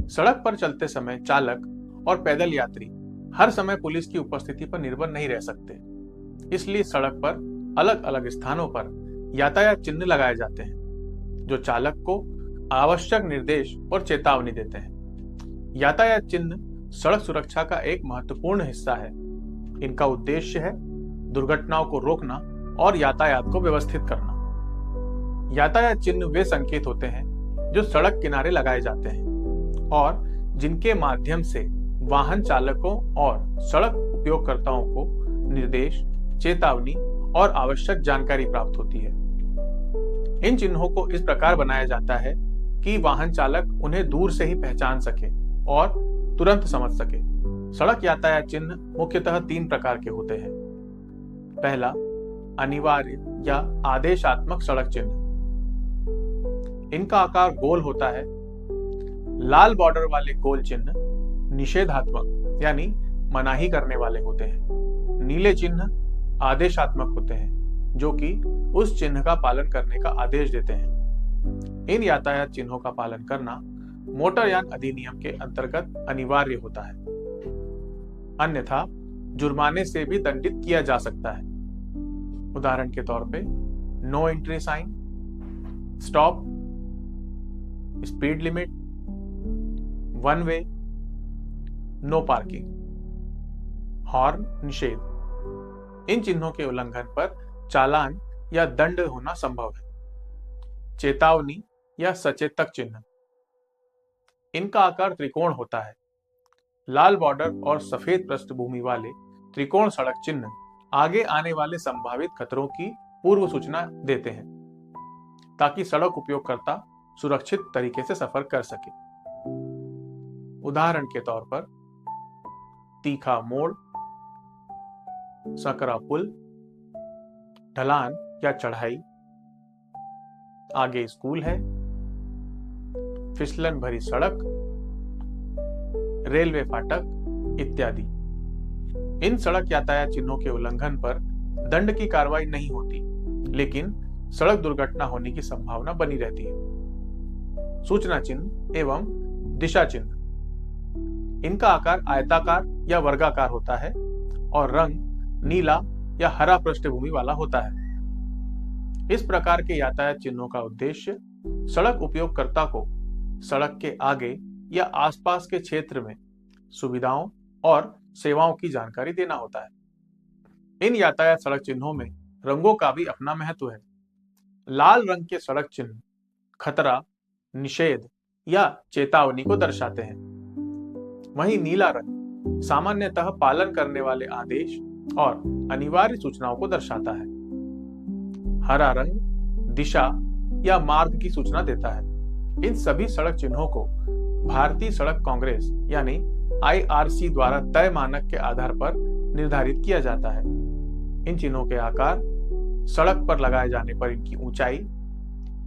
सड़क पर चलते समय चालक और पैदल यात्री हर समय पुलिस की उपस्थिति पर निर्भर नहीं रह सकते। इसलिए सड़क पर अलग अलग स्थानों पर यातायात चिन्ह लगाए जाते हैं जो चालक को आवश्यक निर्देश और चेतावनी देते हैं। यातायात चिन्ह सड़क सुरक्षा का एक महत्वपूर्ण हिस्सा है। इनका उद्देश्य है दुर्घटनाओं को रोकना और यातायात को व्यवस्थित करना। यातायात चिन्ह वे संकेत होते हैं जो सड़क किनारे लगाए जाते हैं और जिनके माध्यम से वाहन चालकों और सड़क उपयोगकर्ताओं को निर्देश, चेतावनी और आवश्यक जानकारी प्राप्त होती है। इन चिन्हों को इस प्रकार बनाया जाता है कि वाहन चालक उन्हें दूर से ही पहचान सके और तुरंत समझ सके। सड़क यातायात चिन्ह मुख्यतः 3 प्रकार के होते हैं। पहला, अनिवार्य या आदेशात्मक सड़क चिन्ह। इनका आकार गोल होता है। लाल बॉर्डर वाले गोल चिन्ह निषेधात्मक यानी मनाही करने वाले होते हैं। नीले चिन्ह आदेशात्मक होते हैं जो कि उस चिन्ह का पालन करने का आदेश देते हैं। इन यातायात चिन्हों का पालन करना मोटरयान अधिनियम के अंतर्गत अनिवार्य होता है, अन्यथा जुर्माने से भी दंडित किया जा सकता है। उदाहरण के तौर पे no entry sign, stop, speed limit, one way, no parking, horn निषेध। इन चिन्हों के उल्लंघन पर चालान या दंड होना संभव है। चेतावनी या सचेतक चिन्ह। इनका आकार त्रिकोण होता है। लाल बॉर्डर और सफेद पृष्ठभूमि वाले त्रिकोण सड़क चिन्ह आगे आने वाले संभावित खतरों की पूर्व सूचना देते हैं ताकि सड़क उपयोगकर्ता सुरक्षित तरीके से सफर कर सके। उदाहरण के तौर पर तीखा मोड़, सकरा पुल, ढलान या चढ़ाई, आगे स्कूल है, फिसलन भरी सड़क, रेलवे फाटक इत्यादि। इन सड़क यातायात चिन्हों के उल्लंघन पर दंड की कार्रवाई नहीं होती, लेकिन सड़क दुर्घटना होने की संभावना बनी रहती है। सूचना चिन्ह एवं दिशा चिन्ह। इनका आकार आयताकार या वर्गाकार होता है और रंग नीला या हरा पृष्ठभूमि वाला होता है। इस प्रकार के यातायात चिन्हों का उद्देश्य सड़क उपयोगकर्ता को सड़क के आगे या आसपास के क्षेत्र में सुविधाओं और सेवाओं की जानकारी देना होता है। इन यातायात सड़क चिन्हों में रंगों का भी अपना महत्व है। लाल रंग के सड़क चिन्ह खतरा, निषेध या चेतावनी को दर्शाते हैं। वहीं नीला रंग सामान्यतः पालन करने वाले आदेश और अनिवार्य सूचनाओं को दर्शाता है। हरा रंग दिशा या मार्ग की सूचना देता है। इन सभी सड़क चिन्हों को भारतीय सड़क कांग्रेस यानी IRC द्वारा तय मानक के आधार पर निर्धारित किया जाता है। इन चिन्हों के आकार, सड़क पर लगाए जाने पर इनकी ऊंचाई,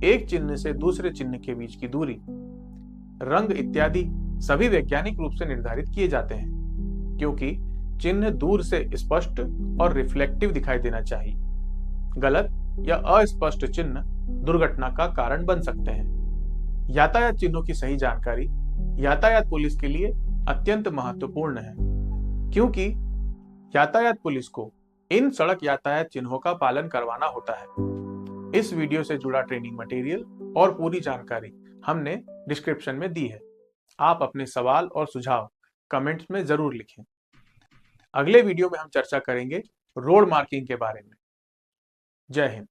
एक चिन्ह से दूसरे चिन्ह के बीच की दूरी, रंग इत्यादि सभी वैज्ञानिक रूप से निर्धारित किए जाते हैं, क्योंकि चिन्ह दूर से स्पष्ट और रिफ्लेक्टिव दिखाई देना चाहिए। गलत या अस्पष्ट चिन्ह दुर्घटना का कारण बन सकते हैं। यातायात चिन्हों की सही जानकारी यातायात पुलिस के लिए अत्यंत महत्वपूर्ण है, क्योंकि यातायात पुलिस को इन सड़क यातायात चिन्हों का पालन करवाना होता है। इस वीडियो से जुड़ा ट्रेनिंग मटेरियल और पूरी जानकारी हमने डिस्क्रिप्शन में दी है। आप अपने सवाल और सुझाव कमेंट्स में जरूर लिखें। अगले वीडियो में हम चर्चा करेंगे रोड मार्किंग के बारे में। जय हिंद।